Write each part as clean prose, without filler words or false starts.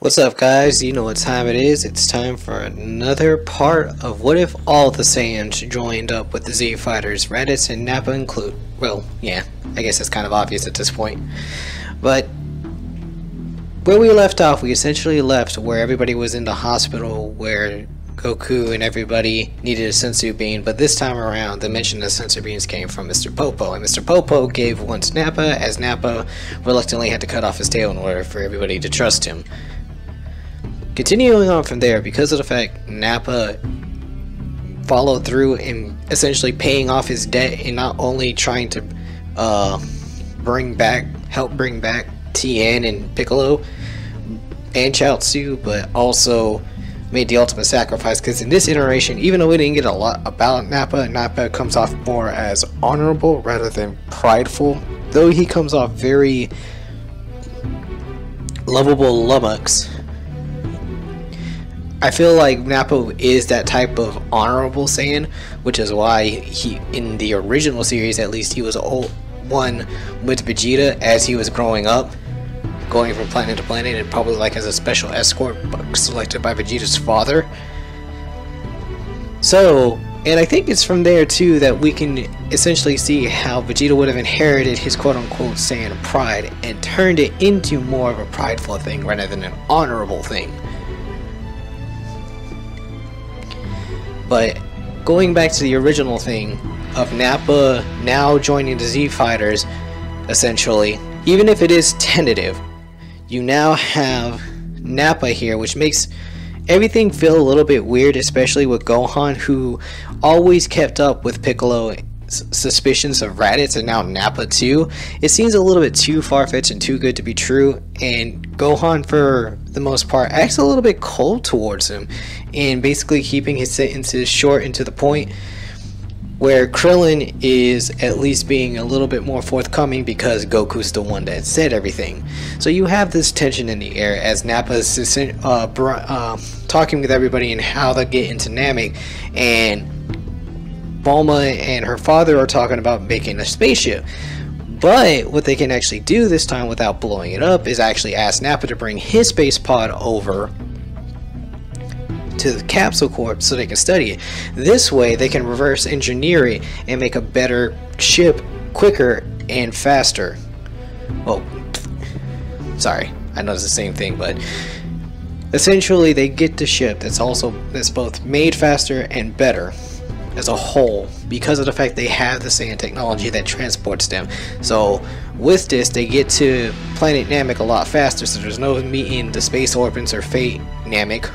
What's up, guys? You know what time it is. It's time for another part of what if all the saiyans joined up with the Z fighters, Raditz and Nappa include. Well, yeah, I guess it's kind of obvious at this point. But where we left off, we essentially left where everybody was in the hospital, where Goku and everybody needed a sensu bean, but this time around the mention of sensu beans came from Mr. Popo, and Mr. Popo gave one to Nappa, as Nappa reluctantly had to cut off his tail in order for everybody to trust him. Continuing on from there, because of the fact Nappa followed through in essentially paying off his debt and not only trying to help bring back Tien and Piccolo and Chaozu, but also made the ultimate sacrifice, because in this iteration, even though we didn't get a lot about Nappa comes off more as honorable rather than prideful, though he comes off very lovable lummox. I feel like Nappa is that type of honorable Saiyan, which is why he, in the original series at least, he was one with Vegeta as he was growing up, going from planet to planet, and probably like as a special escort selected by Vegeta's father. So, and I think it's from there too that we can essentially see how Vegeta would have inherited his quote-unquote Saiyan pride and turned it into more of a prideful thing rather than an honorable thing. But going back to the original thing of Nappa now joining the Z Fighters, essentially, even if it is tentative, you now have Nappa here, which makes everything feel a little bit weird, especially with Gohan, who always kept up with Piccolo's suspicions of Raditz, and now Nappa too. It seems a little bit too far-fetched and too good to be true, and Gohan, for the most part, acts a little bit cold towards him, and basically keeping his sentences short and to the point, where Krillin is at least being a little bit more forthcoming because Goku's the one that said everything. So you have this tension in the air as Nappa's talking with everybody and how they get into Namek, and Bulma and her father are talking about making a spaceship. But what they can actually do this time without blowing it up is actually ask Nappa to bring his space pod over to the Capsule Corp so they can study it. This way they can reverse engineer it and make a better ship quicker and faster. Oh, sorry, I know it's the same thing, but essentially they get the ship that's both made faster and better as a whole, because of the fact they have the Saiyan technology that transports them. So with this, they get to planet Namek a lot faster, so there's no meeting the space orbits or Fate Namek,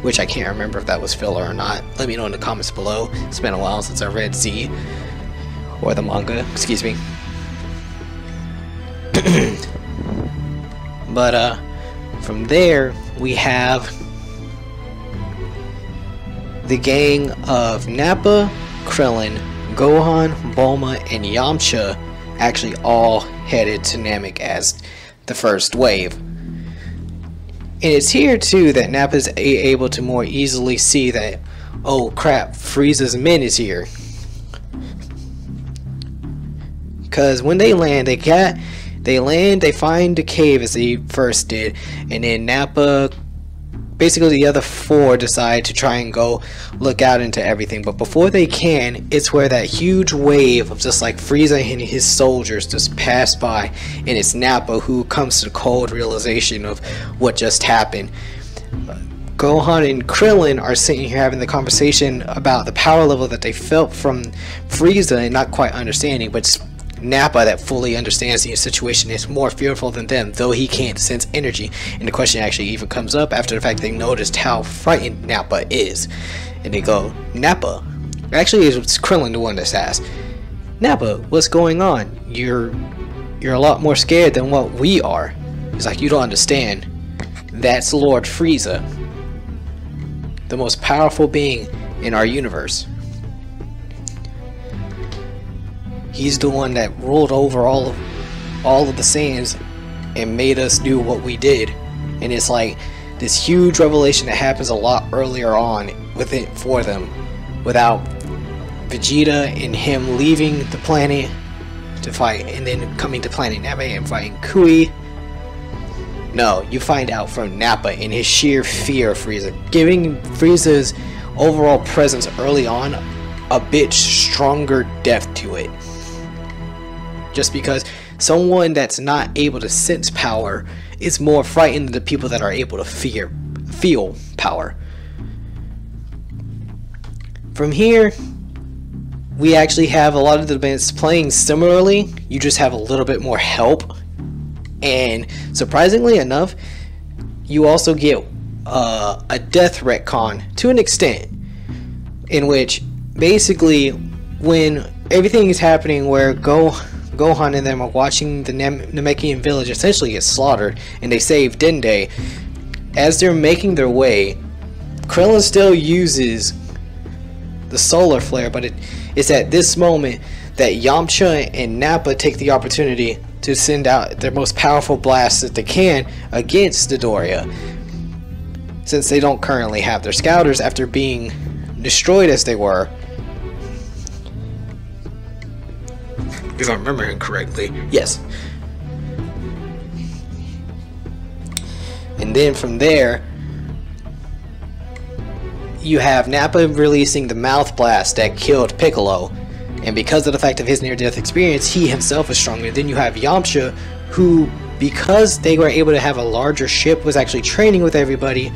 which I can't remember if that was filler or not. Let me know in the comments below. It's been a while since I read Z or the manga, excuse me. But from there we have the gang of Nappa, Krillin, Gohan, Bulma, and Yamcha actually all headed to Namek as the first wave. And it's here too that Nappa's able to more easily see that, oh crap, Frieza's men is here. Because when they land, they find the cave as they first did, and then Nappa, basically the other four, decide to try and go look out into everything. But before they can, it's where that huge wave of just like Frieza and his soldiers just pass by, and it's Nappa who comes to the cold realization of what just happened. Gohan and Krillin are sitting here having the conversation about the power level that they felt from Frieza and not quite understanding, but it's Nappa that fully understands the situation, is more fearful than them, though he can't sense energy. And the question actually even comes up after the fact they noticed how frightened Nappa is. And they go, Nappa. Actually, it's Krillin the one that's asked, Nappa, what's going on? You're a lot more scared than what we are. He's like, you don't understand. That's Lord Frieza, the most powerful being in our universe. He's the one that ruled over all of the Saiyans and made us do what we did. And it's like this huge revelation that happens a lot earlier on with it for them, without Vegeta and him leaving the planet to fight, and then coming to planet Namek and fighting Kui. No, you find out from Nappa and his sheer fear of Frieza, giving Frieza's overall presence early on a bit stronger depth to it. Just because someone that's not able to sense power is more frightened than the people that are able to feel power. From here, we actually have a lot of the events playing similarly. You just have a little bit more help. And surprisingly enough, you also get a death retcon to an extent, in which basically when everything is happening where Gohan and them are watching the Namekian village essentially get slaughtered and they save Dende, as they're making their way, Krillin still uses the solar flare, but it's at this moment that Yamcha and Nappa take the opportunity to send out their most powerful blast that they can against Dodoria, since they don't currently have their scouters after being destroyed as they were. If I'm remembering correctly, yes. And then from there, you have Nappa releasing the mouth blast that killed Piccolo, and because of the fact of his near-death experience, he himself is stronger. Then you have Yamcha, who, because they were able to have a larger ship, was actually training with everybody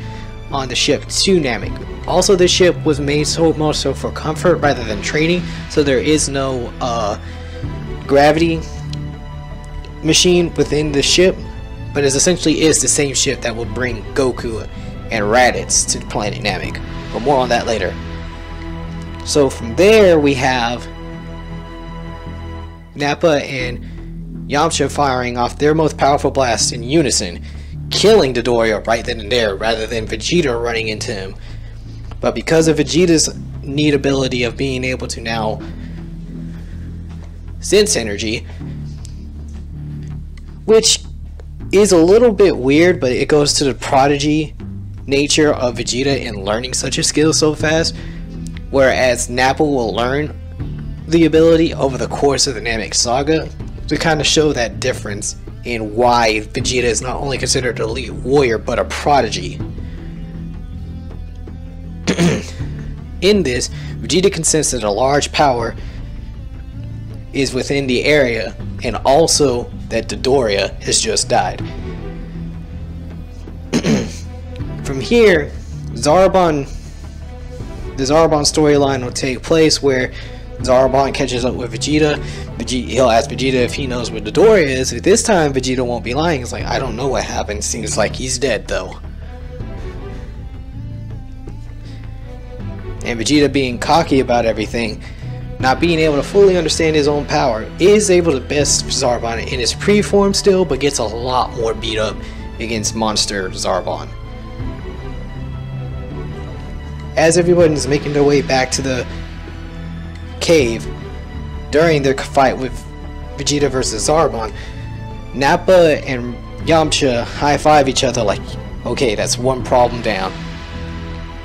on the ship to Namek. Also, the ship was made more so for comfort rather than training, so there is no gravity machine within the ship, but it essentially is the same ship that will bring Goku and Raditz to planet Namek. But more on that later. So from there we have Nappa and Yamcha firing off their most powerful blasts in unison, killing Dodoria right then and there rather than Vegeta running into him. But because of Vegeta's neat ability of being able to now sense energy, which is a little bit weird, but it goes to the prodigy nature of Vegeta in learning such a skill so fast, whereas Nappa will learn the ability over the course of the Namek saga, to kind of show that difference in why Vegeta is not only considered an elite warrior but a prodigy. In this, Vegeta can sense that a large power is within the area, and also that Dodoria has just died. From here, the Zarbon storyline will take place where Zarbon catches up with Vegeta. He'll ask Vegeta if he knows where Dodoria is. At this time, Vegeta won't be lying. It's like, I don't know what happened. Seems like he's dead though. And Vegeta, being cocky about everything, not being able to fully understand his own power, is able to best Zarbon in his pre-form still, but gets a lot more beat up against monster Zarbon. As everyone's making their way back to the cave during their fight with Vegeta versus Zarbon, Nappa and Yamcha high-five each other like, okay, that's one problem down.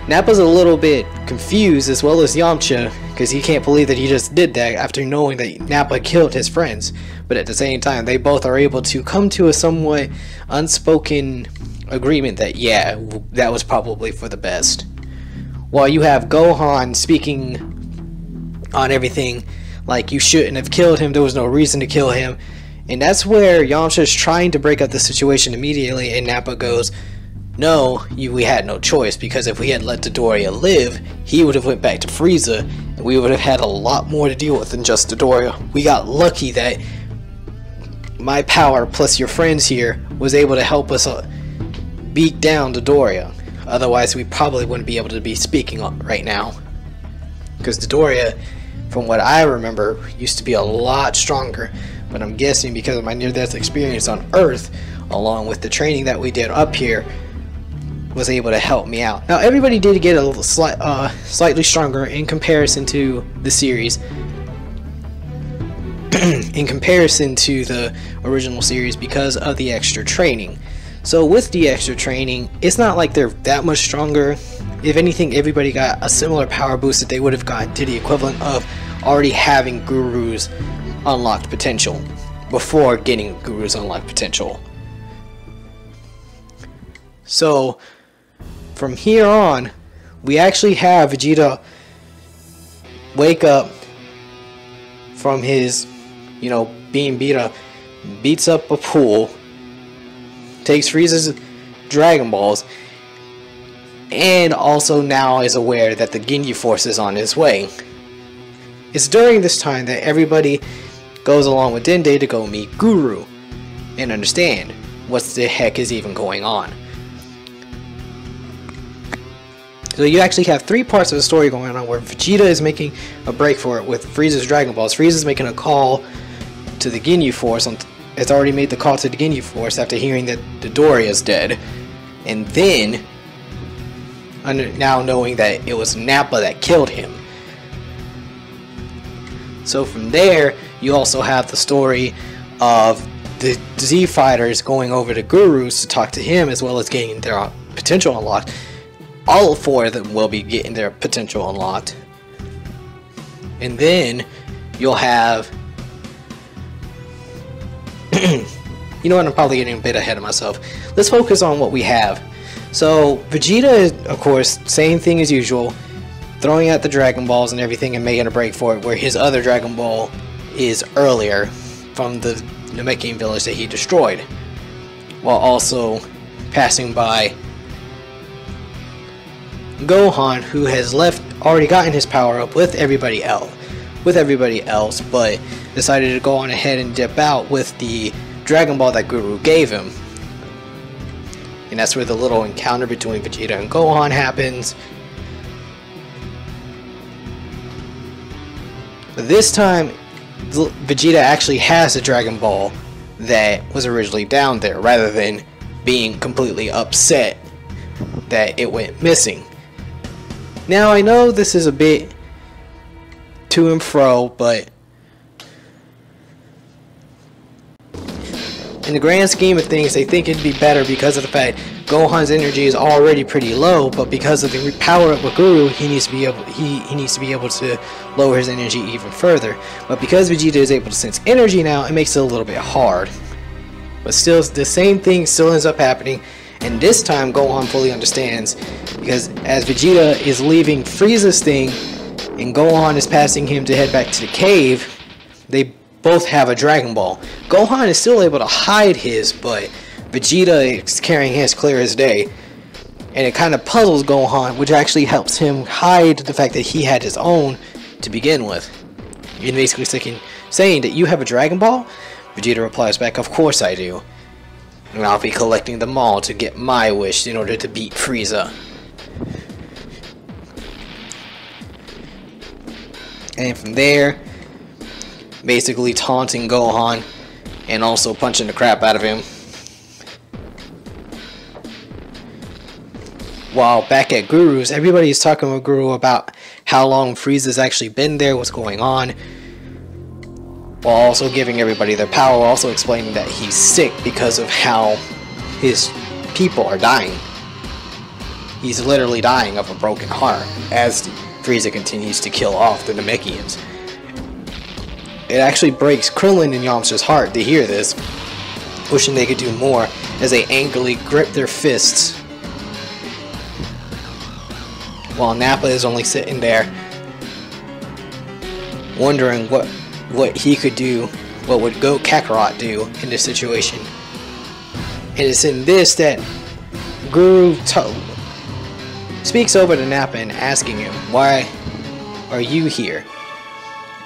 Nappa's a little bit confused, as well as Yamcha, because he can't believe that he just did that after knowing that Nappa killed his friends. But at the same time, they both are able to come to a somewhat unspoken agreement that, yeah, that was probably for the best. While you have Gohan speaking on everything like, you shouldn't have killed him, there was no reason to kill him. And that's where Yamcha is trying to break up the situation immediately, and Nappa goes, no, we had no choice, because if we had let Dodoria live, he would have went back to Frieza, and we would have had a lot more to deal with than just Dodoria. We got lucky that my power plus your friends here was able to help us beat down Dodoria. Otherwise, we probably wouldn't be able to be speaking right now. Because Dodoria, from what I remember, used to be a lot stronger. But I'm guessing because of my near-death experience on Earth, along with the training that we did up here, was able to help me out. Now, everybody did get a little slightly stronger in comparison to the series. In comparison to the original series, because of the extra training. So with the extra training, it's not like they're that much stronger. If anything, everybody got a similar power boost that they would have gotten to the equivalent of already having Guru's unlocked potential before getting Guru's unlocked potential. So from here on, we actually have Vegeta wake up from his, being beat up, beats up a pool, takes Frieza's Dragon Balls, and also now is aware that the Ginyu Force is on his way. It's during this time that everybody goes along with Dende to go meet Guru and understand what the heck is even going on. So you actually have 3 parts of the story going on where Vegeta is making a break for it with Frieza's Dragon Balls. Frieza's making a call to the Ginyu Force. It's already made the call to the Ginyu Force after hearing that Dodoria is dead. And then, now knowing that it was Nappa that killed him. So from there, you also have the story of the Z Fighters going over to Guru's to talk to him, as well as getting their potential unlocked. All 4 of them will be getting their potential unlocked. And then you'll have you know what, I'm probably getting a bit ahead of myself. Let's focus on what we have. So Vegeta is, of course, same thing as usual, throwing out the Dragon Balls and everything and making a break for it, where his other Dragon Ball is earlier from the Namekian village that he destroyed, while also passing by Gohan, who has already gotten his power up with everybody else, but decided to go on ahead and dip out with the Dragon Ball that Guru gave him. And that's where the little encounter between Vegeta and Gohan happens. But this time, Vegeta actually has a Dragon Ball that was originally down there, rather than being completely upset that it went missing. Now, I know this is a bit to and fro, but in the grand scheme of things, they think it'd be better because of the fact Gohan's energy is already pretty low, but because of the power up with Guru, he needs to be able to lower his energy even further. But because Vegeta is able to sense energy now, it makes it a little bit hard. But still, the same thing still ends up happening. And this time Gohan fully understands, because as Vegeta is leaving Frieza's thing and Gohan is passing him to head back to the cave, they both have a Dragon Ball. Gohan is still able to hide his, but Vegeta is carrying his clear as day. And it kind of puzzles Gohan, which actually helps him hide the fact that he had his own to begin with. And basically saying that you have a Dragon Ball? Vegeta replies back, of course I do. And I'll be collecting them all to get my wish in order to beat Frieza. And from there, basically taunting Gohan and also punching the crap out of him. While back at Guru's, everybody's talking with Guru about how long Frieza's actually been there, what's going on, while also giving everybody their power, also explaining that he's sick because of how his people are dying. He's literally dying of a broken heart as Frieza continues to kill off the Namekians. It actually breaks Krillin and Yamcha's heart to hear this, wishing they could do more as they angrily grip their fists, while Nappa is only sitting there wondering what he could do, what would Kakarot do in this situation. And it's in this that Guru speaks over to Nappa and asking him, why are you here?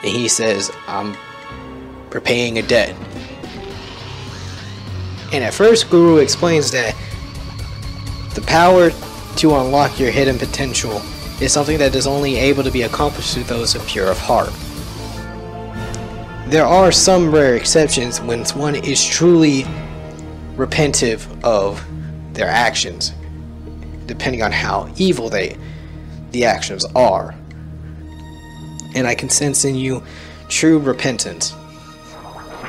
And he says, I'm repaying a debt. And at first Guru explains that the power to unlock your hidden potential is something that is only able to be accomplished through those of pure of heart. There are some rare exceptions when one is truly repentive of their actions, depending on how evil the actions are. And I can sense in you true repentance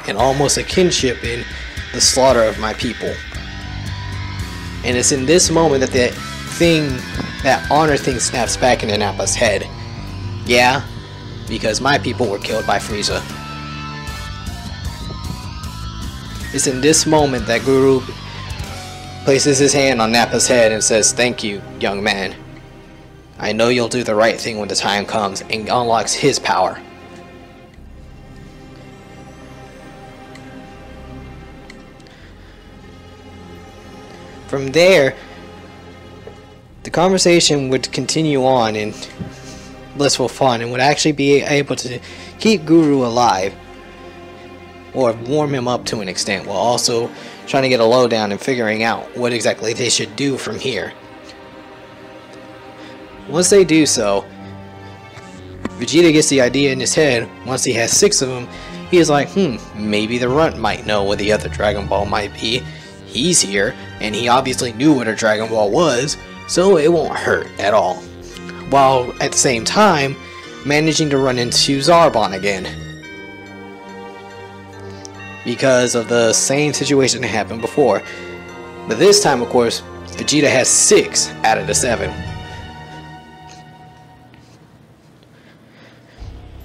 and almost a kinship in the slaughter of my people. And it's in this moment that that honor thing snaps back into Nappa's head. Yeah, because my people were killed by Frieza. It's in this moment that Guru places his hand on Nappa's head and says, "Thank you, young man. I know you'll do the right thing when the time comes," and unlocks his power. From there, the conversation would continue on in blissful fun and would actually be able to keep Guru alive, or warm him up to an extent, while also trying to get a lowdown and figuring out what exactly they should do from here. Once they do so, Vegeta gets the idea in his head. Once he has 6 of them, he is like, maybe the Runt might know what the other Dragon Ball might be. He's here, and he obviously knew what a Dragon Ball was, so it won't hurt at all. While at the same time, managing to run into Zarbon again, because of the same situation that happened before. But this time, of course, Vegeta has 6 out of the 7.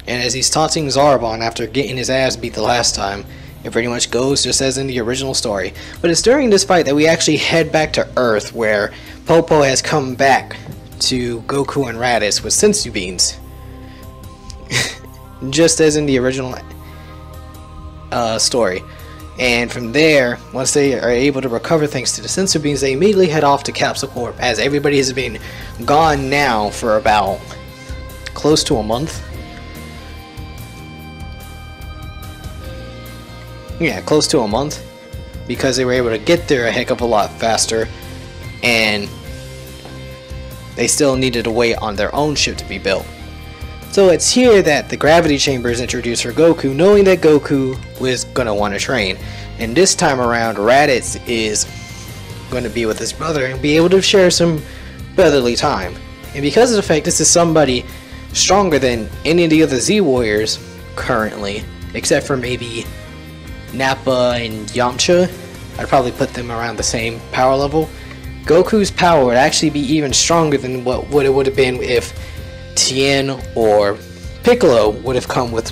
And as he's taunting Zarbon after getting his ass beat the last time, it pretty much goes just as in the original story. But it's during this fight that we actually head back to Earth, where Popo has come back to Goku and Raditz with senzu beans. Just as in the original story. And from there, once they are able to recover thanks to the senzu beans, they immediately head off to Capsule Corp, as everybody has been gone now for about close to a month. Yeah, close to a month, because they were able to get there a heck of a lot faster, and they still needed to wait on their own ship to be built. So it's here that the gravity chamber is introduced for Goku, knowing that Goku was gonna want to train. And this time around, Raditz is going to be with his brother and be able to share some brotherly time. And because of the fact this is somebody stronger than any of the other Z Warriors currently, except for maybe Nappa and Yamcha, I'd probably put them around the same power level. Goku's power would actually be even stronger than what it would have been if Tien or Piccolo would have come with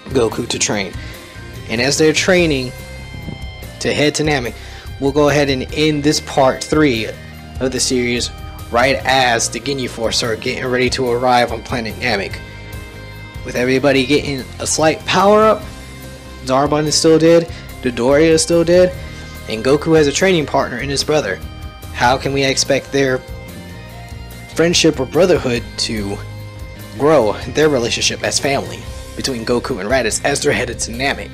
Goku to train. And as they're training to head to Namek, we'll go ahead and end this part 3 of the series right as the Ginyu Force are getting ready to arrive on planet Namek. With everybody getting a slight power up, Zarbon is still dead, Dodoria is still dead, and Goku has a training partner in his brother. How can we expect their friendship or brotherhood to grow, their relationship as family between Goku and Raditz as they're headed to Namek?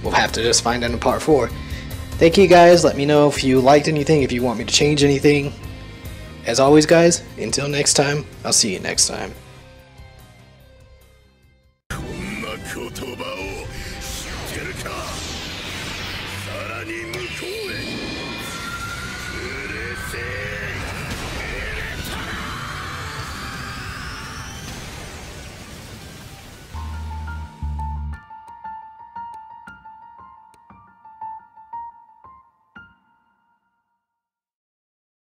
We'll have to just find out in part 4. Thank you guys, let me know if you liked anything, if you want me to change anything. As always guys, until next time, I'll see you next time. Say